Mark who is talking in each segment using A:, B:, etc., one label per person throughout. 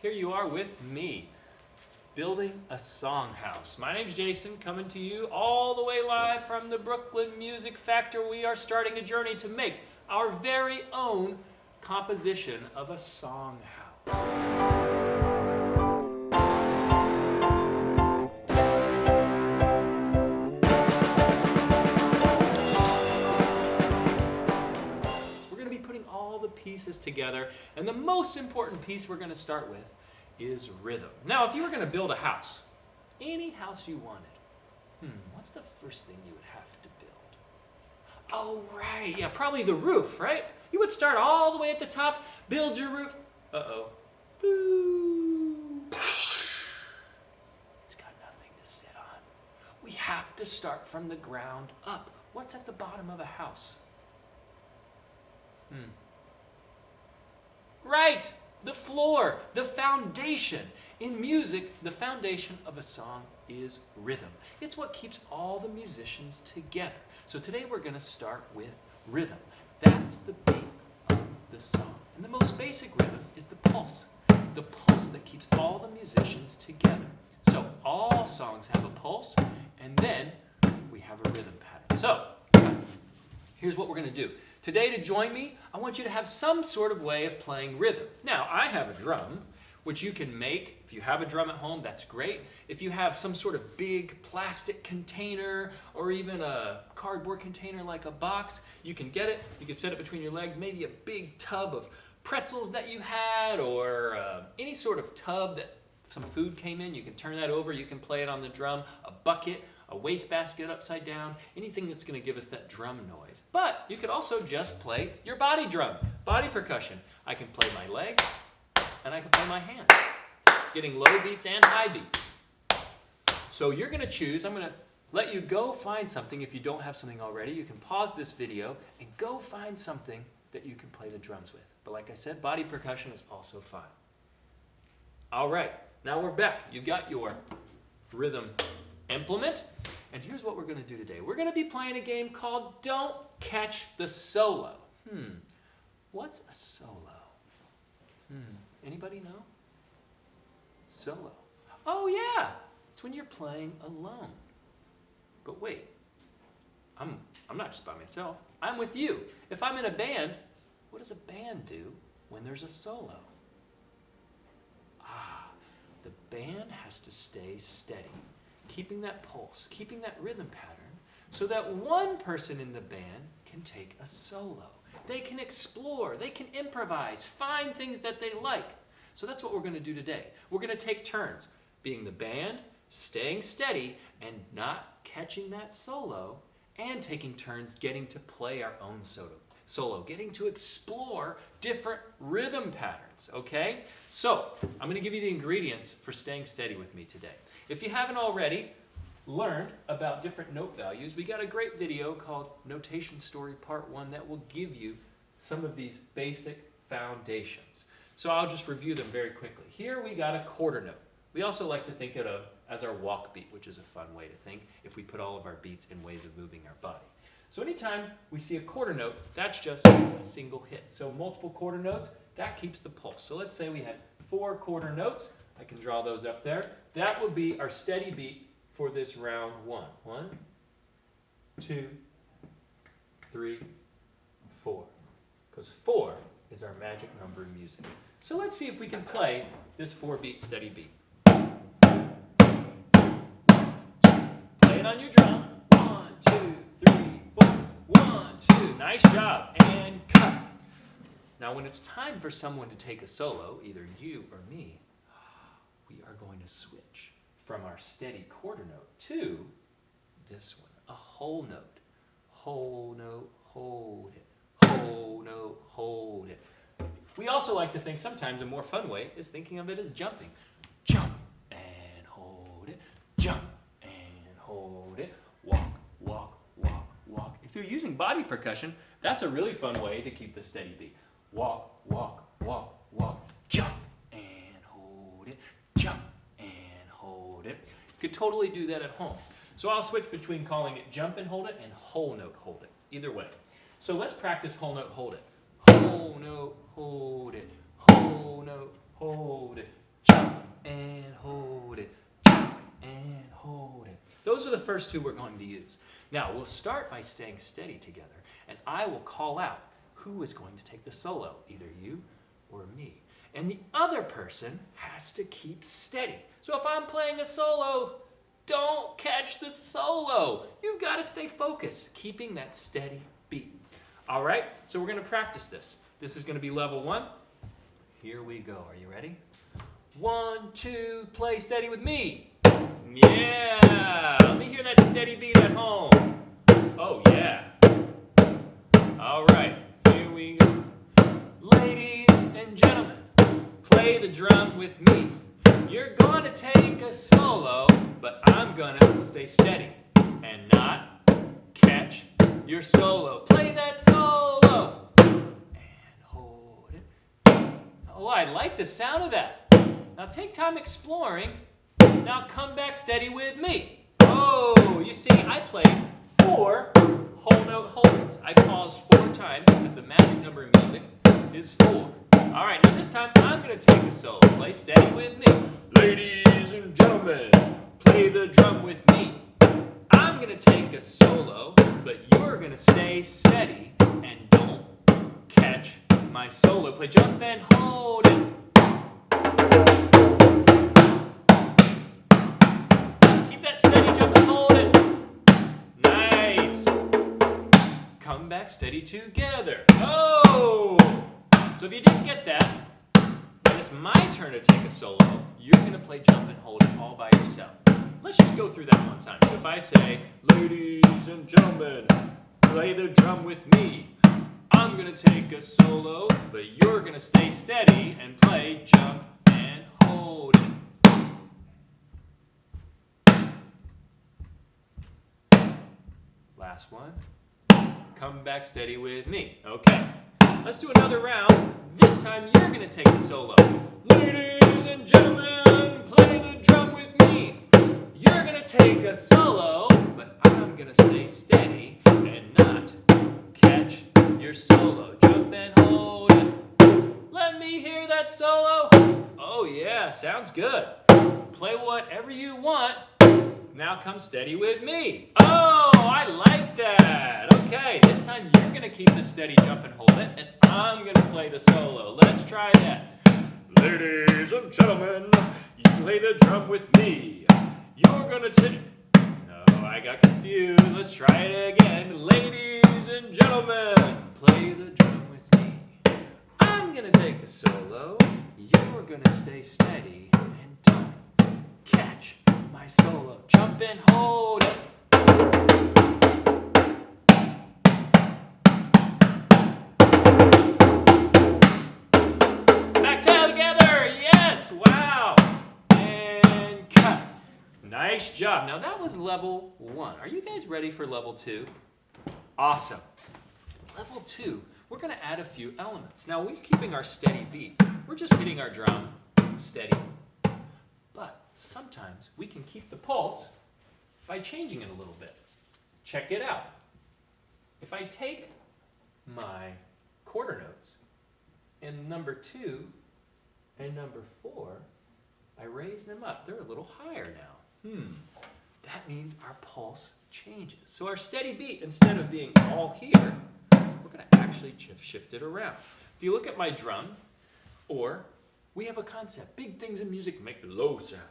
A: here you are with me, building a song house. My name's Jason, coming to you all the way live from the Brooklyn Music Factor. We are starting a journey to make our very own composition of a song house. Pieces together, and the most important piece we're going to start with is rhythm. Now, if you were going to build a house, any house you wanted, what's the first thing you would have to build? Oh, right, yeah, probably the roof, right? You would start all the way at the top, build your roof. Uh-oh. Boo. It's got nothing to sit on. We have to start from the ground up. What's at the bottom of a house? Right, the floor, the foundation. In music, the foundation of a song is rhythm. It's what keeps all the musicians together. So today we're going to start with rhythm. That's the beat of the song. And the most basic rhythm is the pulse that keeps all the musicians together. So all songs have a pulse, and then we have a rhythm pattern. So here's what we're going to do. Today, to join me, I want you to have some sort of way of playing rhythm. Now, I have a drum, which you can make. If you have a drum at home, that's great. If you have some sort of big plastic container or even a cardboard container like a box, you can get it. You can set it between your legs, maybe a big tub of pretzels that you had or any sort of tub that some food came in. You can turn that over. You can play it on the drum, a bucket, a wastebasket upside down, anything that's going to give us that drum noise. But you could also just play your body drum, body percussion. I can play my legs and I can play my hands, getting low beats and high beats. So you're going to choose. I'm going to let you go find something. If you don't have something already, you can pause this video and go find something that you can play the drums with. But like I said, body percussion is also fine. All right, now we're back. You've got your rhythm implement. And here's what we're going to do today. We're going to be playing a game called Don't Catch the Solo. What's a solo? Anybody know? Solo. Oh yeah, it's when you're playing alone. But wait, I'm not just by myself. I'm with you. If I'm in a band, what does a band do when there's a solo? The band has to stay steady, keeping that pulse, keeping that rhythm pattern, so that one person in the band can take a solo. They can explore, they can improvise, find things that they like. So that's what we're going to do today. We're going to take turns being the band, staying steady, and not catching that solo, and taking turns getting to play our own solo, getting to explore different rhythm patterns, okay? So, I'm going to give you the ingredients for staying steady with me today. If you haven't already learned about different note values, we got a great video called Notation Story Part 1 that will give you some of these basic foundations. So I'll just review them very quickly. Here we got a quarter note. We also like to think of it as our walk beat, which is a fun way to think if we put all of our beats in ways of moving our body. So anytime we see a quarter note, that's just a single hit. So multiple quarter notes, that keeps the pulse. So let's say we had 4 quarter notes. I can draw those up there. That would be our steady beat for this round 1. 1, 2, 3, 4. Because 4 is our magic number in music. So let's see if we can play this 4-beat steady beat. Play it on your drum. 1, 2, 3, 4. 1, 2. Nice job. And cut. Now when it's time for someone to take a solo, either you or me, we are going to switch from our steady quarter note to this one, a whole note. Whole note, hold it. Whole note, hold it. We also like to think sometimes a more fun way is thinking of it as jumping. Jump and hold it. Jump and hold it. Walk, walk, walk, walk. If you're using body percussion, that's a really fun way to keep the steady beat. Walk, walk, walk, walk. Jump and hold it. Jump and hold it. You could totally do that at home. So I'll switch between calling it jump and hold it and whole note hold it. Either way. So let's practice whole note hold it. Whole note hold it. Whole note hold it. and hold it, jump and hold it. Those are the first two we're going to use. Now, we'll start by staying steady together, and I will call out who is going to take the solo, either you or me. And the other person has to keep steady. So if I'm playing a solo, don't catch the solo. You've got to stay focused, keeping that steady beat. All right, so we're going to practice this. This is going to be level 1. Here we go. Are you ready? 1, 2, play steady with me. Yeah, let me hear that steady beat at home. Oh, yeah. All right, here we go. Ladies and gentlemen, play the drum with me. You're going to take a solo, but I'm going to stay steady and not catch your solo. Play that solo and hold it. Oh, I like the sound of that. Now take time exploring. Now come back steady with me. Oh, you see, I played 4 whole note holds. I paused 4 times because the magic number in music is 4. All right, now this time I'm going to take a solo. Play steady with me. Ladies and gentlemen, play the drum with me. I'm going to take a solo, but you're going to stay steady and don't catch my solo. Play jump and hold it. Keep that steady, jump and hold it. Nice. Come back steady together. Oh! So if you didn't get that, when it's my turn to take a solo, you're going to play jump and hold it all by yourself. Let's just go through that one time. So if I say, ladies and gentlemen, play the drum with me. I'm going to take a solo, but you're going to stay steady and play jump and hold it. Last one. Come back steady with me. Okay. Let's do another round. This time you're going to take the solo. Ladies and gentlemen, play the drum with me. You're going to take a solo, but I'm going to stay steady and not catch your solo. Jump and hold it. Let me hear that solo. Oh yeah, sounds good. Play whatever you want. Now come steady with me. Oh, I like that. Okay, this time you're going to keep the steady jump and hold it, and I'm going to play the solo. Let's try that. Ladies and gentlemen, you play the drum with me. You're going to take... No, I got confused. Let's try it again. Ladies and gentlemen, play the drum with me. I'm going to take a solo. You're going to stay steady and don't catch my solo. Jump and hold it. Back together. Yes. Wow. And cut. Nice job. Now that was level 1. Are you guys ready for level 2? Awesome. Level 2, we're going to add a few elements. Now we're keeping our steady beat. We're just hitting our drum steady. But sometimes we can keep the pulse by changing it a little bit. Check it out. If I take my quarter notes and number 2 and number 4, I raise them up. They're a little higher now. That means our pulse changes. So our steady beat, instead of being all here, we're going to actually shift it around. If you look at my drum, or we have a concept. Big things in music make low sounds.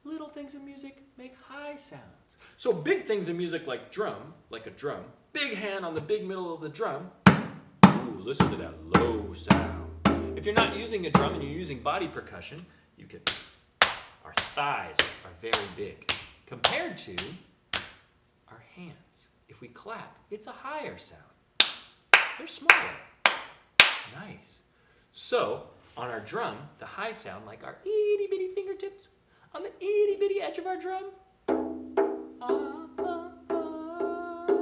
A: Little things in music make high sounds. So big things in music like a drum, big hand on the big middle of the drum. Ooh, listen to that low sound. If you're not using a drum and you're using body percussion, our thighs are very big compared to our hands. If we clap, it's a higher sound. They're smaller. Nice. So on our drum, the high sound, like our itty bitty fingertips on the itty bitty edge of our drum,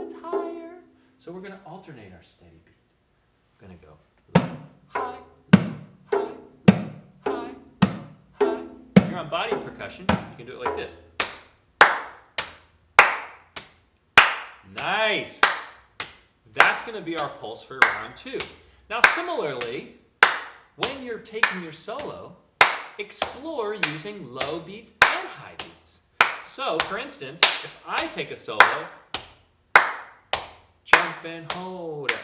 A: it's higher. So we're going to alternate our steady beat. We're going to go low, high, low, high, low, high, high. If you're on body percussion, you can do it like this. Nice. That's going to be our pulse for round 2. Now similarly, when you're taking your solo, explore using low beats and high beats. So, for instance, if I take a solo, jump and hold it.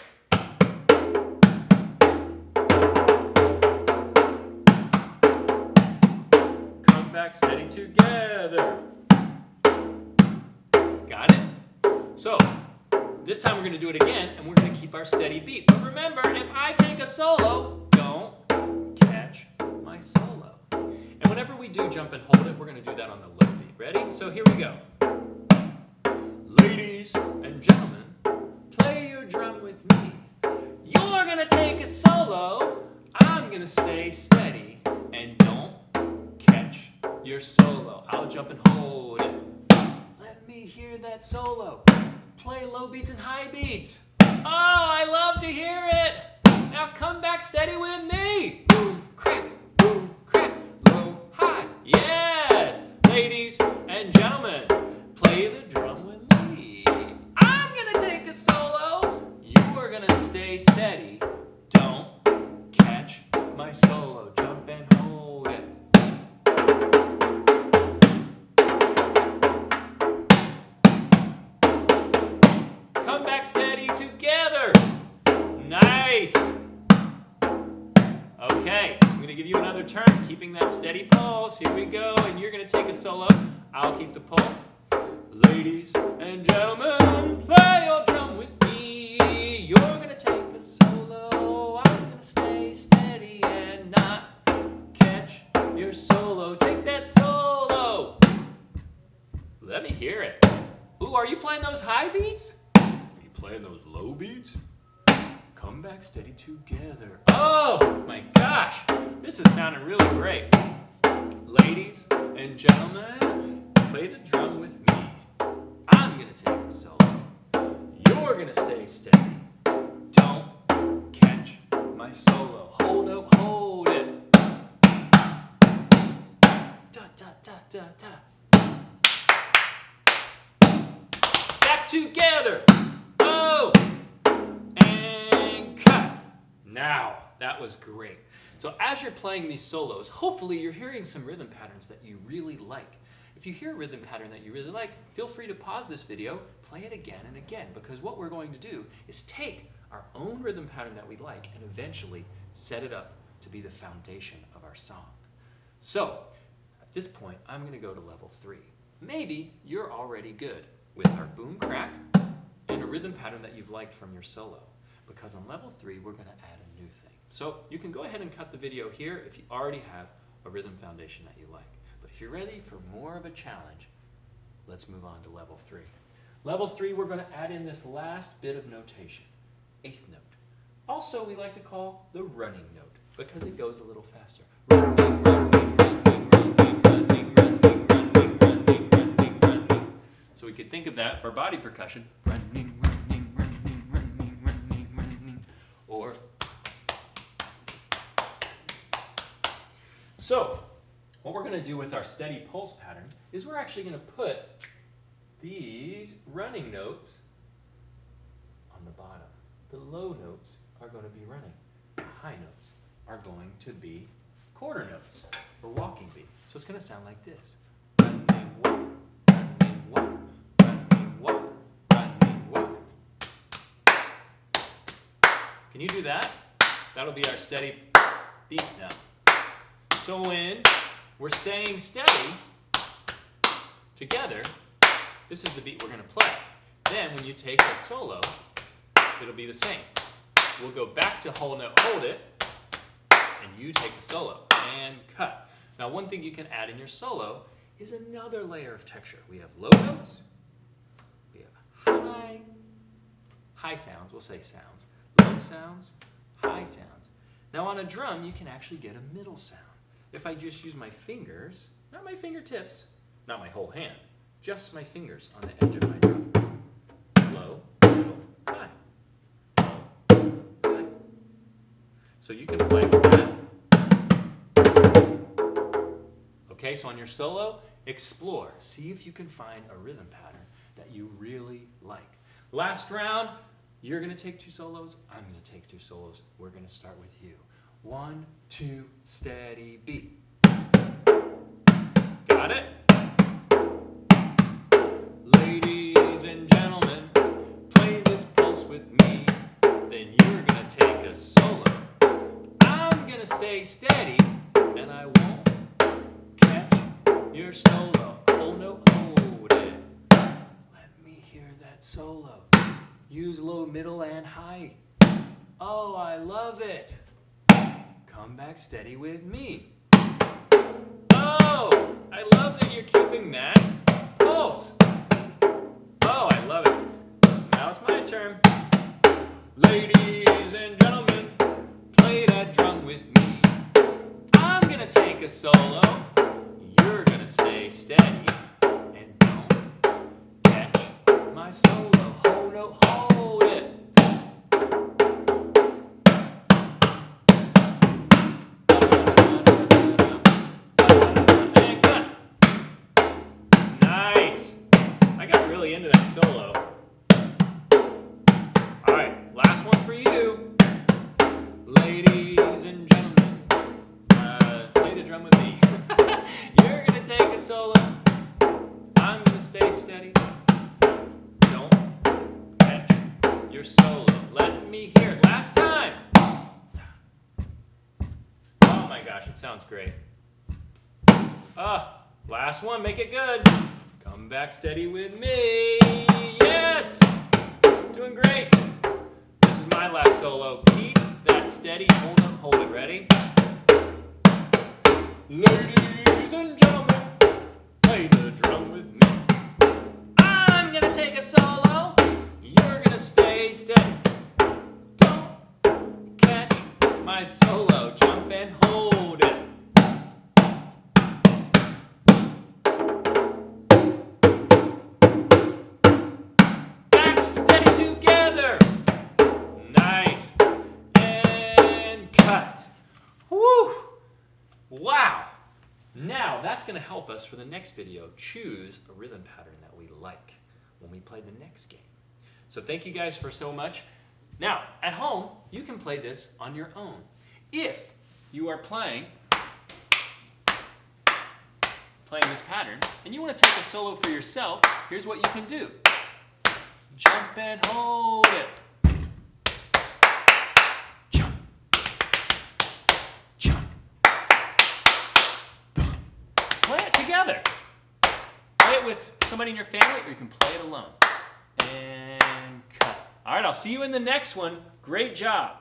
A: Come back steady together. Got it? So, this time we're going to do it again, and we're going to keep our steady beat. But remember, if I take a solo, don't catch my solo. And whenever we do jump and hold it, we're going to do that on the low beat. Ready? So here we go. Ladies and gentlemen, play your drum with me. You're going to take a solo. I'm going to stay steady. And don't catch your solo. I'll jump and hold it. Let me hear that solo. Play low beats and high beats. Oh, I love to hear it. Now come back steady with me. Boom, crack, low, high. Yes, ladies and gentlemen, play the drum with me. I'm gonna take a solo. You are gonna stay steady. Don't catch my solo. Jump and hold it. Come back steady together. Nice. Okay, I'm going to give you another turn, keeping that steady pulse. Here we go, and you're going to take a solo. I'll keep the pulse. Ladies and gentlemen, play your drum with me. You're going to take a solo. I'm going to stay steady and not catch your solo. Take that solo. Let me hear it. Ooh, are you playing those high beats? Playing those low beats? Come back steady together. Oh my gosh, this is sounding really great. Ladies and gentlemen, play the drum with me. I'm gonna take a solo. You're gonna stay steady. Don't catch my solo. Hold note, hold it. Da da da da da. Back together. Oh, and cut. Now, that was great. So as you're playing these solos, hopefully you're hearing some rhythm patterns that you really like. If you hear a rhythm pattern that you really like, feel free to pause this video, play it again and again, because what we're going to do is take our own rhythm pattern that we like and eventually set it up to be the foundation of our song. So, at this point, I'm going to go to level 3. Maybe you're already good with our boom crack and a rhythm pattern that you've liked from your solo. Because on level 3, we're going to add a new thing. So you can go ahead and cut the video here if you already have a rhythm foundation that you like. But if you're ready for more of a challenge, let's move on to level 3. Level 3, we're going to add in this last bit of notation, 8th note. Also, we like to call the running note because it goes a little faster. Running, running, running, running, running, running, running, running, running, running. So we could think of that for body percussion. Running, running, running, running, running, running. Or so, what we're going to do with our steady pulse pattern is we're actually going to put these running notes on the bottom. The low notes are going to be running. The high notes are going to be quarter notes or walking beat. So it's going to sound like this. Running walk, running walk, running walk, running walk. Can you do that? That'll be our steady beat now. So when we're staying steady together, this is the beat we're going to play. Then when you take a solo, it'll be the same. We'll go back to whole note, hold it, and you take a solo and cut. Now one thing you can add in your solo is another layer of texture. We have low notes, we have high sounds, we'll say sounds, low sounds, high sounds. Now on a drum, you can actually get a middle sound. If I just use my fingers, not my fingertips, not my whole hand, just my fingers on the edge of my drum. Low, middle, high. Low, high. So you can play with that. Okay, so on your solo, explore. See if you can find a rhythm pattern that you really like. Last round, you're going to take 2 solos. I'm going to take 2 solos. We're going to start with you. 1, 2, steady beat. Got it? Ladies and gentlemen, play this pulse with me. Then you're gonna take a solo. I'm gonna stay steady, and I won't catch your solo. Oh no, hold it. Let me hear that solo. Use low, middle, and high. Oh, I love it. Come back steady with me. Oh, I love that you're keeping that pulse. Oh, I love it. Now it's my turn. Ladies and gentlemen, play that drum with me. I'm gonna take a solo. You're gonna stay steady. And don't catch my solo. Oh no, hold it. And cut. Nice. I got really into that solo. All right, last one for you. Ladies and gentlemen, play the drum with me. You're gonna take a solo. I'm gonna stay steady. Don't catch your solo. Let me hear it. Last time. Oh my gosh, it sounds great. Last one, make it good. Come back steady with me. Yes! Doing great. This is my last solo. Keep that steady. Hold it. Ready? Ladies and gentlemen, play the drum with me. I'm gonna take a solo. You're gonna stay steady. Don't catch my solo. Jump and hold it. Back steady together. Nice. And cut. Woo! Wow! Now that's going to help us for the next video choose a rhythm pattern that we like when we play the next game. So thank you guys for so much. Now, at home, you can play this on your own. If you are playing this pattern and you want to take a solo for yourself, here's what you can do. Jump and hold it. Play it together. Play it with somebody in your family, or you can play it alone. And cut. All right, I'll see you in the next one. Great job.